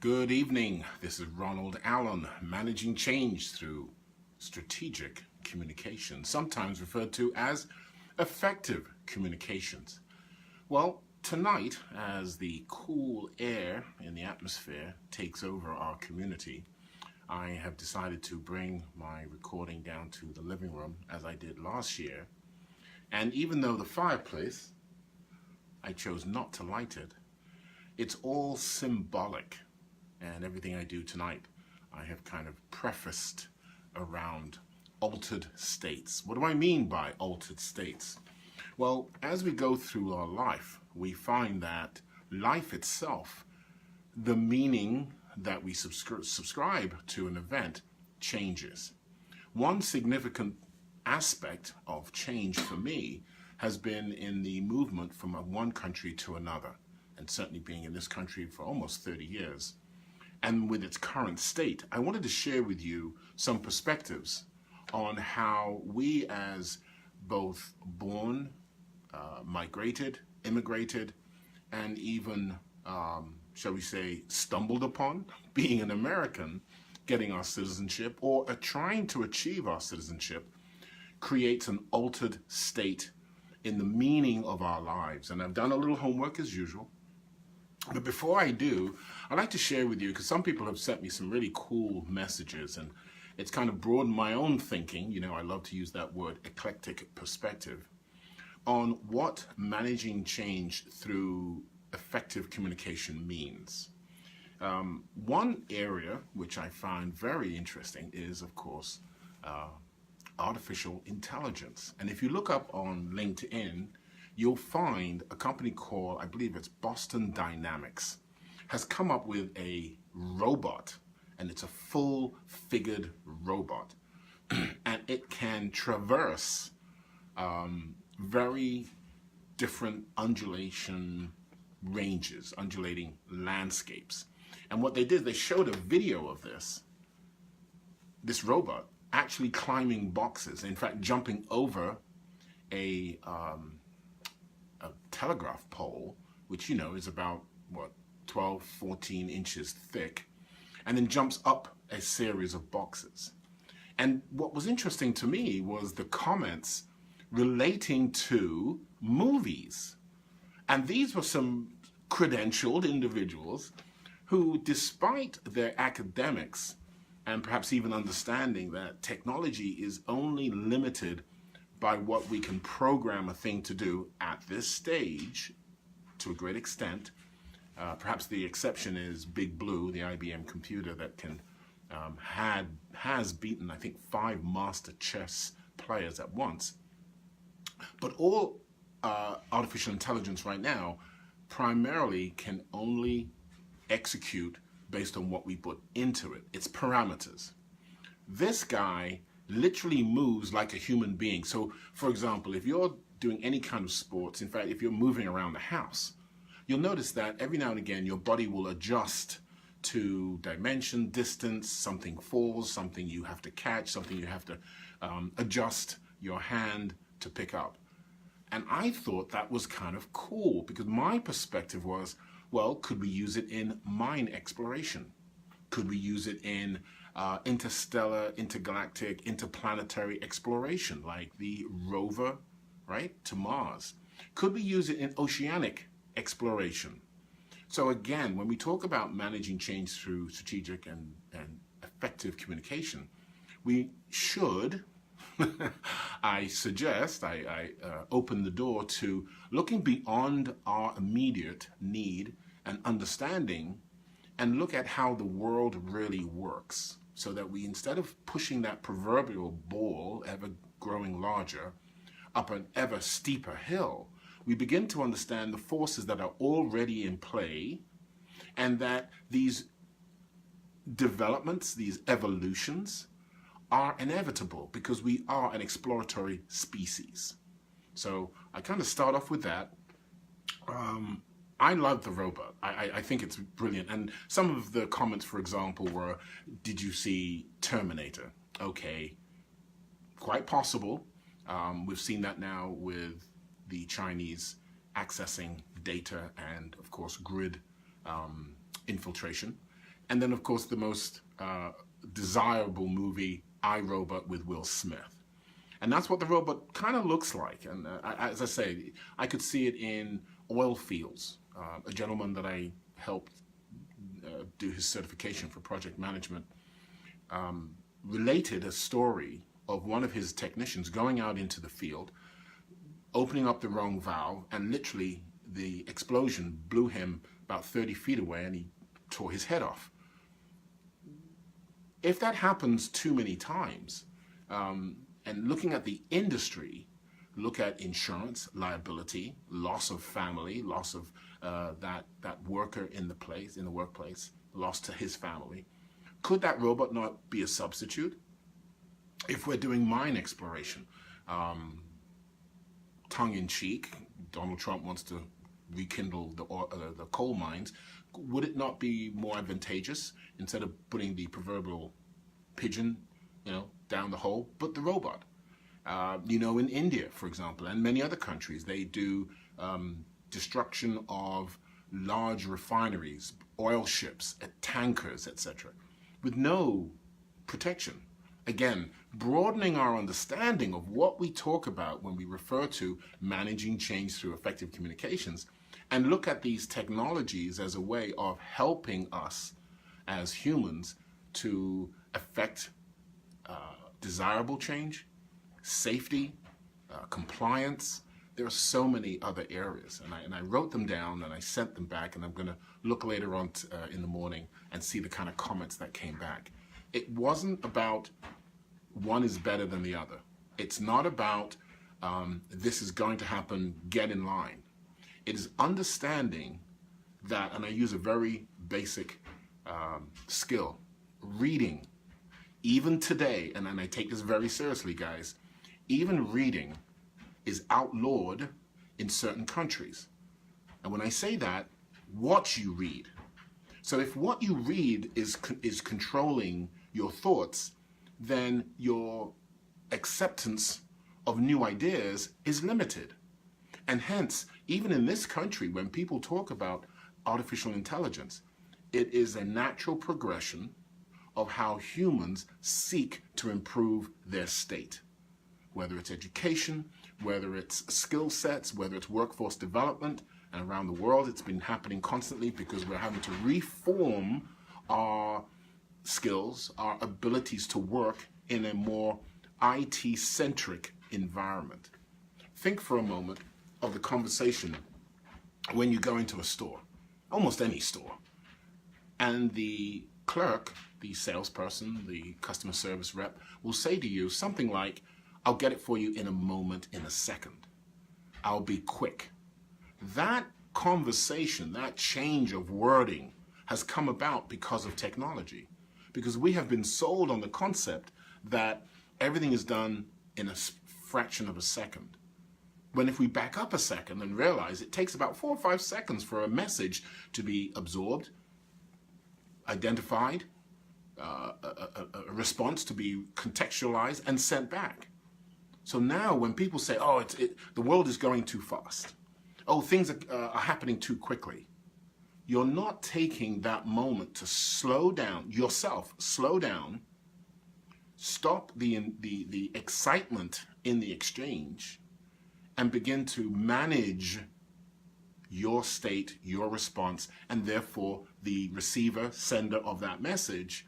Good evening. This is Ronald Allen, managing change through strategic communication, sometimes referred to as effective communications. Well, tonight, as the cool air in the atmosphere takes over our community, I have decided to bring my recording down to the living room as I did last year. And even though the fireplace, I chose not to light it, it's all symbolic. And everything I do tonight, I have kind of prefaced around altered states. What do I mean by altered states? Well, as we go through our life, we find that life itself, the meaning that we subscribe to an event changes. One significant aspect of change for me has been in the movement from one country to another, and certainly being in this country for almost 30 years. And with its current state, I wanted to share with you some perspectives on how we as both born, migrated, immigrated, and even, shall we say, stumbled upon being an American, getting our citizenship, or trying to achieve our citizenship, creates an altered state in the meaning of our lives. And I've done a little homework as usual. But before I do, I'd like to share with you, because some people have sent me some really cool messages, and it's kind of broadened my own thinking. You know, I love to use that word, eclectic perspective, on what managing change through effective communication means. One area which I find very interesting is, of course, artificial intelligence. And if you look up on LinkedIn, you'll find a company called, I believe it's Boston Dynamics, has come up with a robot, and it's a full-figured robot. And it can traverse very different undulating landscapes. And what they did, they showed a video of this robot actually climbing boxes, in fact, jumping over a telegraph pole, which, you know, is about, 12, 14 inches thick, and then jumps up a series of boxes. And what was interesting to me was the comments relating to movies. And these were some credentialed individuals who, despite their academics and perhaps even understanding that technology is only limited by what we can program a thing to do at this stage, to a great extent. Perhaps the exception is Big Blue, the IBM computer that can has beaten, I think, 5 master chess players at once. But all artificial intelligence right now primarily can only execute based on what we put into it, its parameters. This guy literally moves like a human being. So, for example, if you're doing any kind of sports, in fact, if you're moving around the house, you'll notice that every now and again your body will adjust to dimension, distance, something falls, something you have to catch, something you have to adjust your hand to pick up. And I thought that was kind of cool, because my perspective was, well, could we use it in mine exploration? Could we use it in interstellar, intergalactic, interplanetary exploration, like the rover, right, to Mars? Could we use it in oceanic exploration? So again, when we talk about managing change through strategic and effective communication, we should, I suggest, I open the door to looking beyond our immediate need and understanding, and look at how the world really works, so that we, instead of pushing that proverbial ball, ever growing larger, up an ever steeper hill, we begin to understand the forces that are already in play, and that these developments, these evolutions, are inevitable because we are an exploratory species. So I kind of start off with that. I love the robot. I think it's brilliant. And some of the comments, for example, were, did you see Terminator? Okay, quite possible. We've seen that now with the Chinese accessing data and, of course, grid infiltration. And then, of course, the most desirable movie, I, Robot, with Will Smith. And that's what the robot kind of looks like. And as I say, I could see it in oil fields. A gentleman that I helped do his certification for project management related a story of one of his technicians going out into the field, opening up the wrong valve, and literally the explosion blew him about 30 feet away and he tore his head off. If that happens too many times, and looking at the industry, look at insurance, liability, loss of family, loss of that worker in the workplace, loss to his family. Could that robot not be a substitute? If we're doing mine exploration, tongue-in-cheek, Donald Trump wants to rekindle the coal mines. Would it not be more advantageous, instead of putting the proverbial pigeon, down the hole, put the robot? In India, for example, and many other countries, they do destruction of large refineries, oil ships, tankers, etc., with no protection. Again, broadening our understanding of what we talk about when we refer to managing change through effective communications, and look at these technologies as a way of helping us as humans to affect desirable change, safety, compliance. There are so many other areas, and I wrote them down and I sent them back, and I'm going to look later on in the morning and see the kind of comments that came back. It wasn't about one is better than the other. It's not about this is going to happen, get in line. It is understanding that, and I use a very basic skill, reading. Even today, and I take this very seriously, guys, even reading is outlawed in certain countries. And when I say that, what you read. So if what you read is controlling your thoughts, then your acceptance of new ideas is limited. And hence, even in this country, when people talk about artificial intelligence, it is a natural progression of how humans seek to improve their state. Whether it's education, whether it's skill sets, whether it's workforce development, and around the world it's been happening constantly because we're having to reform our skills, our abilities to work in a more IT-centric environment. Think for a moment of the conversation when you go into a store, almost any store, and the clerk, the salesperson, the customer service rep will say to you something like, "I'll get it for you in a moment, in a second. I'll be quick." That conversation, that change of wording has come about because of technology. Because we have been sold on the concept that everything is done in a fraction of a second. When if we back up a second and realize it takes about 4 or 5 seconds for a message to be absorbed, identified, a response to be contextualized and sent back. So now when people say, oh, the world is going too fast, oh, things are happening too quickly, you're not taking that moment to slow down yourself, slow down, stop the excitement in the exchange, and begin to manage your state, your response, and therefore the receiver, sender of that message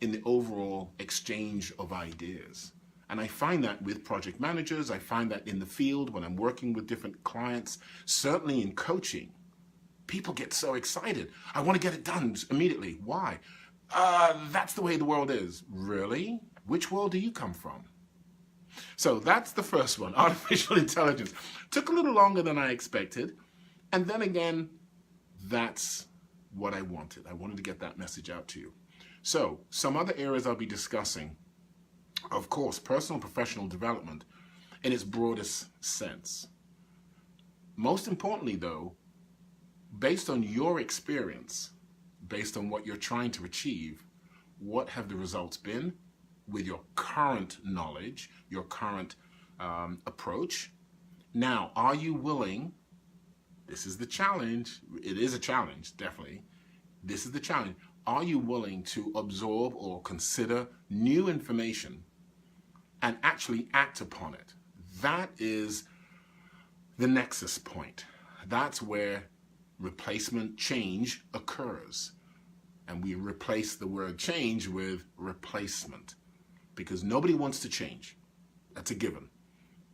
in the overall exchange of ideas. And I find that with project managers, I find that in the field when I'm working with different clients, certainly in coaching, people get so excited. I want to get it done immediately. Why? That's the way the world is. Really? Which world do you come from? So that's the first one, artificial intelligence. Took a little longer than I expected. And then again, that's what I wanted. I wanted to get that message out to you. So some other areas I'll be discussing, of course, personal and professional development in its broadest sense. Most importantly, though, based on your experience, based on what you're trying to achieve, what have the results been with your current knowledge, your current approach? Now, are you willing? This is the challenge. It is a challenge, definitely. This is the challenge. Are you willing to absorb or consider new information and actually act upon it? That is the nexus point. That's where replacement change occurs. And we replace the word change with replacement because nobody wants to change. That's a given.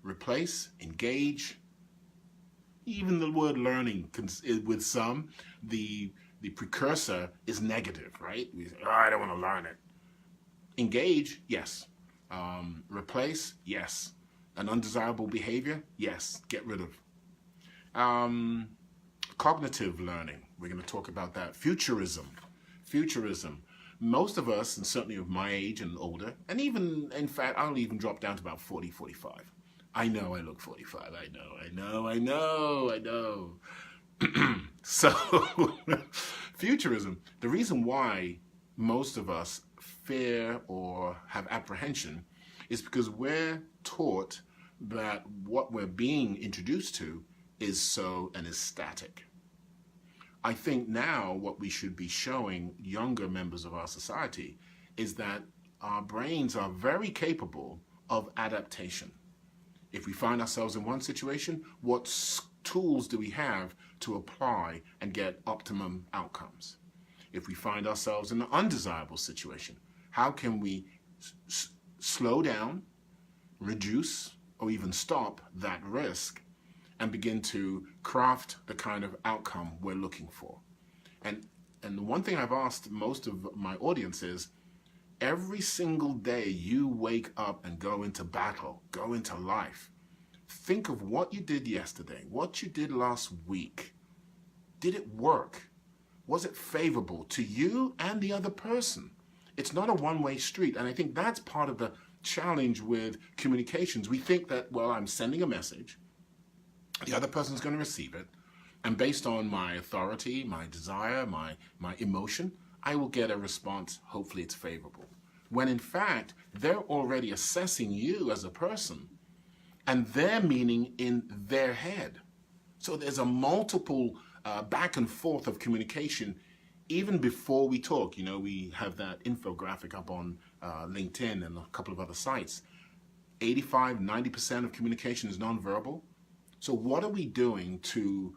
Replace, engage, even the word learning with some, the precursor is negative, right? We say, oh, I don't want to learn it. Engage, yes. Replace, yes. An undesirable behavior, yes. Get rid of. Cognitive learning, we're going to talk about that. Futurism. Most of us, and certainly of my age and older, and even, in fact, I'll even drop down to about 40, 45. I know I look 45. I know. So, futurism, the reason why most of us fear or have apprehension is because we're taught that what we're being introduced to is so and is static. I think now what we should be showing younger members of our society is that our brains are very capable of adaptation. If we find ourselves in one situation, what tools do we have to apply and get optimum outcomes? If we find ourselves in an undesirable situation, how can we slow down, reduce, or even stop that risk and begin to craft the kind of outcome we're looking for? And the one thing I've asked most of my audience is, every single day you wake up and go into battle, go into life, think of what you did yesterday, what you did last week. Did it work? Was it favorable to you and the other person? It's not a one-way street, and I think that's part of the challenge with communications. We think that, well, I'm sending a message, the other person's going to receive it, and based on my authority, my desire, my emotion, I will get a response. Hopefully it's favorable. When in fact, they're already assessing you as a person and their meaning in their head. So there's a multiple back and forth of communication even before we talk. You know, we have that infographic up on LinkedIn and a couple of other sites. 85, 90% of communication is nonverbal. So what are we doing to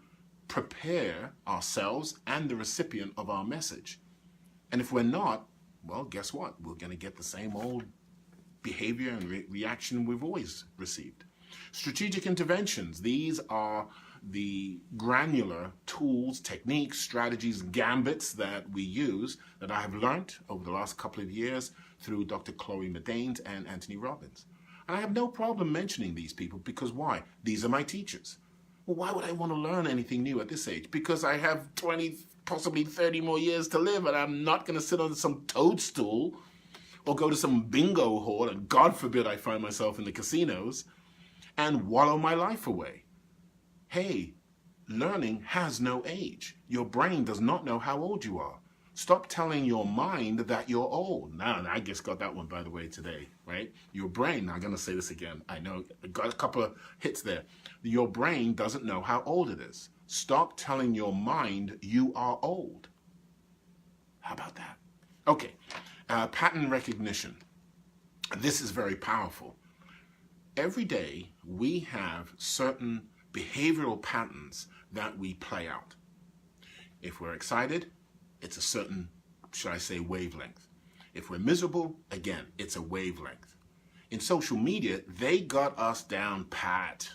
prepare ourselves and the recipient of our message? And if we're not, well, guess what? We're going to get the same old behavior and reaction we've always received. Strategic interventions. These are the granular tools, techniques, strategies, gambits that we use that I have learned over the last couple of years through Dr. Chloe Medanes and Anthony Robbins. And I have no problem mentioning these people because why? These are my teachers. Well, why would I want to learn anything new at this age? Because I have 20, possibly 30 more years to live, and I'm not going to sit on some toadstool or go to some bingo hall, and God forbid I find myself in the casinos, and wallow my life away. Hey, learning has no age. Your brain does not know how old you are. Stop telling your mind that you're old. Now, I just got that one, by the way, today, right? Your brain, I'm going to say this again. I know, I got a couple of hits there. Your brain doesn't know how old it is. Stop telling your mind you are old. How about that? Okay, pattern recognition. This is very powerful. Every day, we have certain behavioral patterns that we play out. If we're excited, it's a certain, should I say, wavelength. If we're miserable, again, it's a wavelength. In social media, they got us down pat.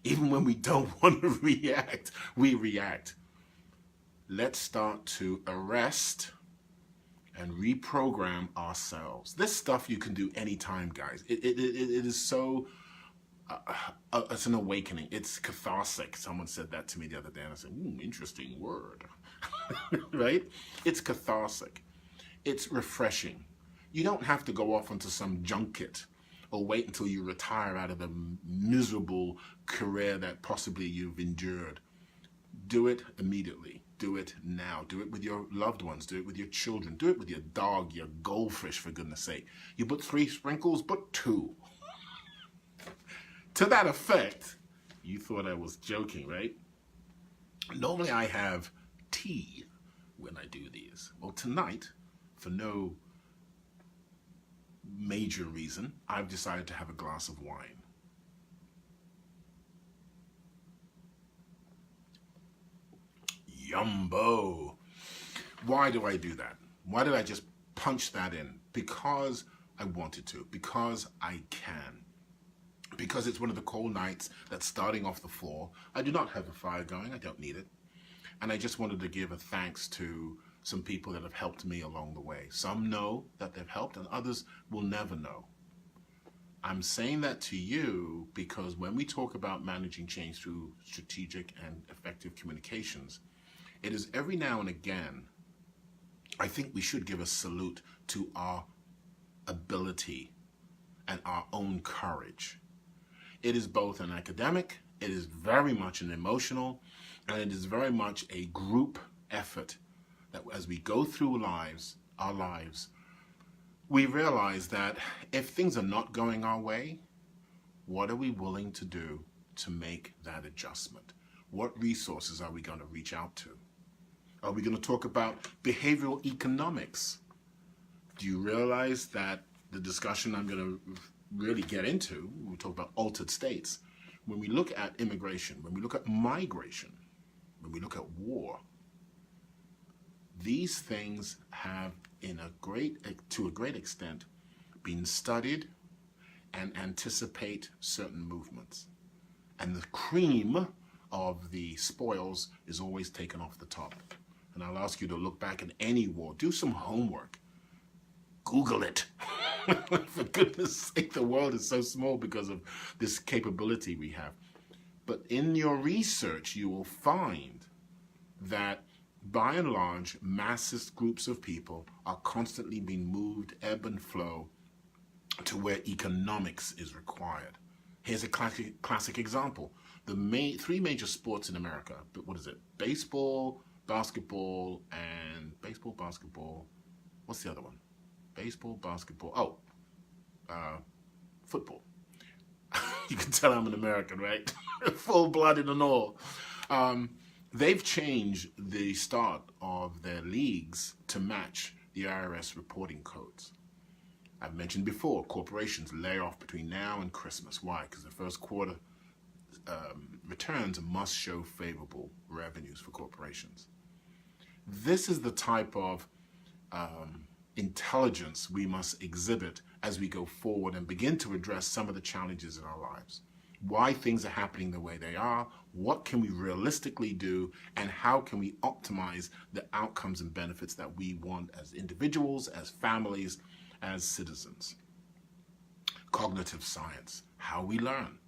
Even when we don't want to react, we react. Let's start to arrest and reprogram ourselves. This stuff you can do anytime, guys. It is so, it's an awakening. It's cathartic. Someone said that to me the other day, and I said, interesting word. Right? It's cathartic. It's refreshing. You don't have to go off onto some junket or wait until you retire out of the miserable career that possibly you've endured. Do it immediately. Do it now. Do it with your loved ones. Do it with your children. Do it with your dog, your goldfish, for goodness sake. You put 3 sprinkles, put 2. To that effect, you thought I was joking, right? Normally I have tea when I do these. is? Well, tonight, for no major reason, I've decided to have a glass of wine. Yumbo. Why do I do that? Why did I just punch that in? Because I wanted to, because I can. Because it's one of the cold nights that's starting off the floor. I do not have a fire going, I don't need it. And I just wanted to give a thanks to some people that have helped me along the way. Some know that they've helped and others will never know. I'm saying that to you because when we talk about managing change through strategic and effective communications, it is every now and again, I think we should give a salute to our ability and our own courage. It is both an academic, it is very much an emotional, and it is very much a group effort that as we go through our lives, we realize that if things are not going our way, what are we willing to do to make that adjustment? What resources are we going to reach out to? Are we going to talk about behavioral economics? Do you realize that the discussion I'm going to really get into, we talk about altered states, when we look at immigration, when we look at migration, when we look at war, these things have to a great extent been studied and anticipate certain movements. And the cream of the spoils is always taken off the top. And I'll ask you to look back at any war, do some homework, Google it. For goodness sake, the world is so small because of this capability we have. But in your research, you will find that by and large, massive groups of people are constantly being moved, ebb and flow, to where economics is required. Here's a classic example. The three major sports in America, but what is it? Baseball, basketball, what's the other one? Baseball, basketball, football. You can tell I'm an American, right? Full-blooded and all. They've changed the start of their leagues to match the IRS reporting codes. I've mentioned before, corporations lay off between now and Christmas. Why? Because the first quarter returns must show favorable revenues for corporations. This is the type of intelligence we must exhibit as we go forward and begin to address some of the challenges in our lives. Why things are happening the way they are, what can we realistically do, and how can we optimize the outcomes and benefits that we want as individuals, as families, as citizens. Cognitive science, how we learn.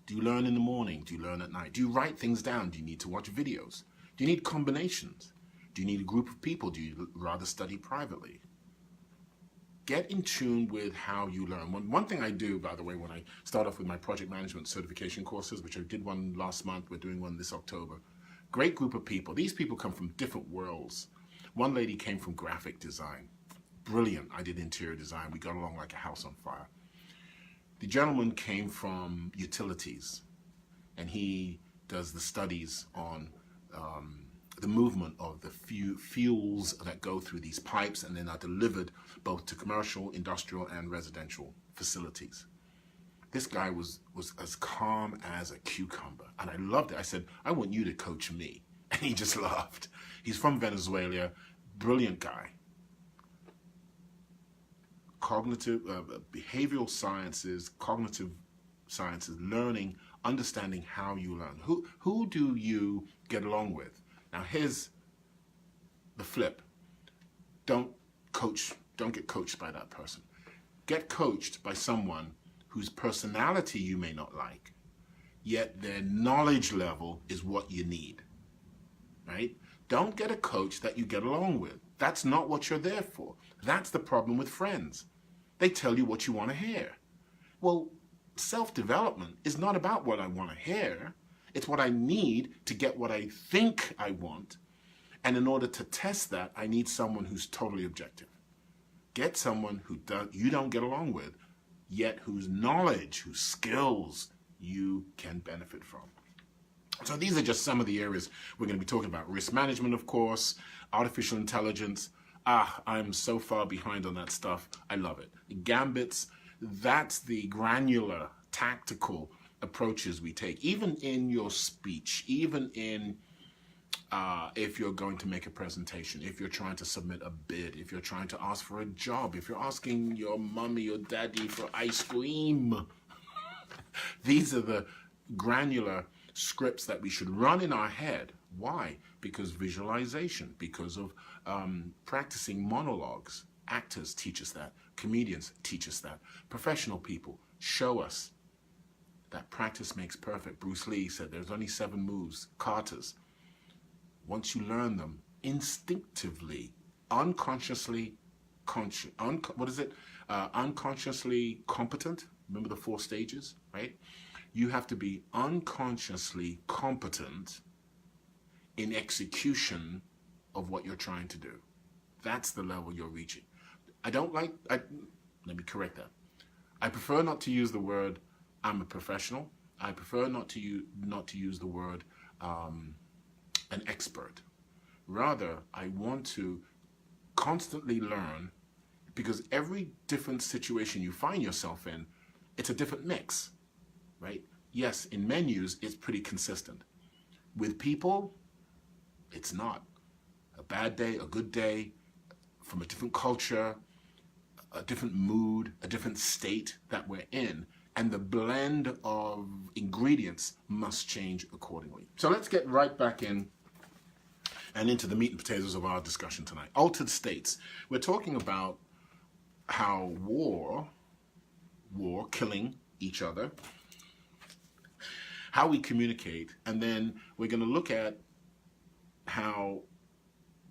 Do you learn in the morning? Do you learn at night? Do you write things down? Do you need to watch videos? Do you need combinations? Do you need a group of people? Do you rather study privately? Get in tune with how you learn. One thing I do, by the way, when I start off with my project management certification courses, which I did one last month, we're doing one this October. Great group of people. These people come from different worlds. One lady came from graphic design. Brilliant. I did interior design. We got along like a house on fire. The gentleman came from utilities, and he does the studies on the movement of the fuels that go through these pipes and then are delivered both to commercial, industrial, and residential facilities. This guy was as calm as a cucumber, and I loved it. I said, I want you to coach me. And he just laughed. He's from Venezuela, brilliant guy. Cognitive, behavioral sciences, cognitive sciences, learning, understanding how you learn. Who do you get along with? Now here's the flip. Don't get coached by that person. Get coached by someone whose personality you may not like, yet their knowledge level is what you need, right? Don't get a coach that you get along with. That's not what you're there for. That's the problem with friends. They tell you what you want to hear. Well, self-development is not about what I want to hear. It's what I need to get what I think I want. And in order to test that, I need someone who's totally objective. Get someone who you don't get along with, yet whose knowledge, whose skills you can benefit from. So these are just some of the areas we're going to be talking about. Risk management, of course, artificial intelligence. I'm so far behind on that stuff. I love it. Gambits, that's the granular, tactical approaches we take. Even in your speech, even in if you're going to make a presentation, if you're trying to submit a bid, if you're trying to ask for a job, if you're asking your mommy or daddy for ice cream. These are the granular scripts that we should run in our head. Why? Because visualization, because of practicing monologues. Actors teach us that. Comedians teach us that. Professional people show us that practice makes perfect. Bruce Lee said there's only 7 moves, katas. Once you learn them instinctively, unconsciously, unconsciously competent. Remember the 4 stages, right? You have to be unconsciously competent in execution of what you're trying to do. That's the level you're reaching. Let me correct that. I prefer not to use the word I'm a professional. I prefer not to use the word an expert. Rather, I want to constantly learn, because every different situation you find yourself in, it's a different mix, right? Yes, in menus, it's pretty consistent. With people, it's not. A bad day, a good day, from a different culture, a different mood, a different state that we're in, and the blend of ingredients must change accordingly. So let's get right back in and into the meat and potatoes of our discussion tonight. Altered states. We're talking about how war, killing each other, how we communicate, and then we're going to look at how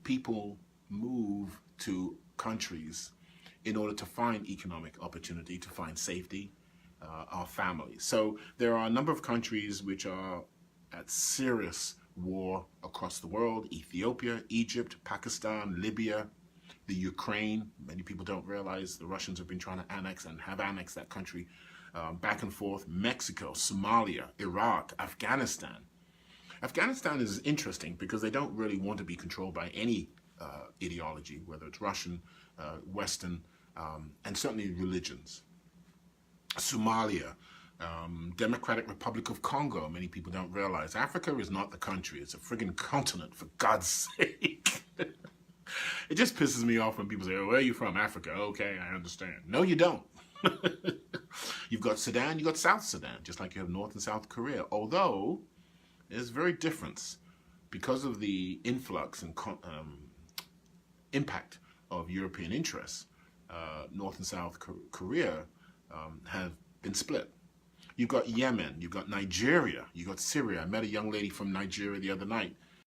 people move to countries in order to find economic opportunity, to find safety, our families. So there are a number of countries which are at serious war across the world: Ethiopia, Egypt, Pakistan, Libya, the Ukraine. Many people don't realize the Russians have been trying to annex and have annexed that country back and forth. Mexico, Somalia, Iraq, Afghanistan. Afghanistan is interesting because they don't really want to be controlled by any ideology, whether it's Russian, Western, and certainly religions. Somalia, Democratic Republic of Congo. Many people don't realize Africa is not the country. It's a friggin' continent, for God's sake. It just pisses me off when people say, oh, where are you from? Africa. Okay, I understand. No, you don't. You've got Sudan, you've got South Sudan, just like you have North and South Korea. Although, there's very difference because of the influx and impact of European interests. North and South Korea have been split. You've got Yemen, you've got Nigeria, you've got Syria. I met a young lady from Nigeria the other night.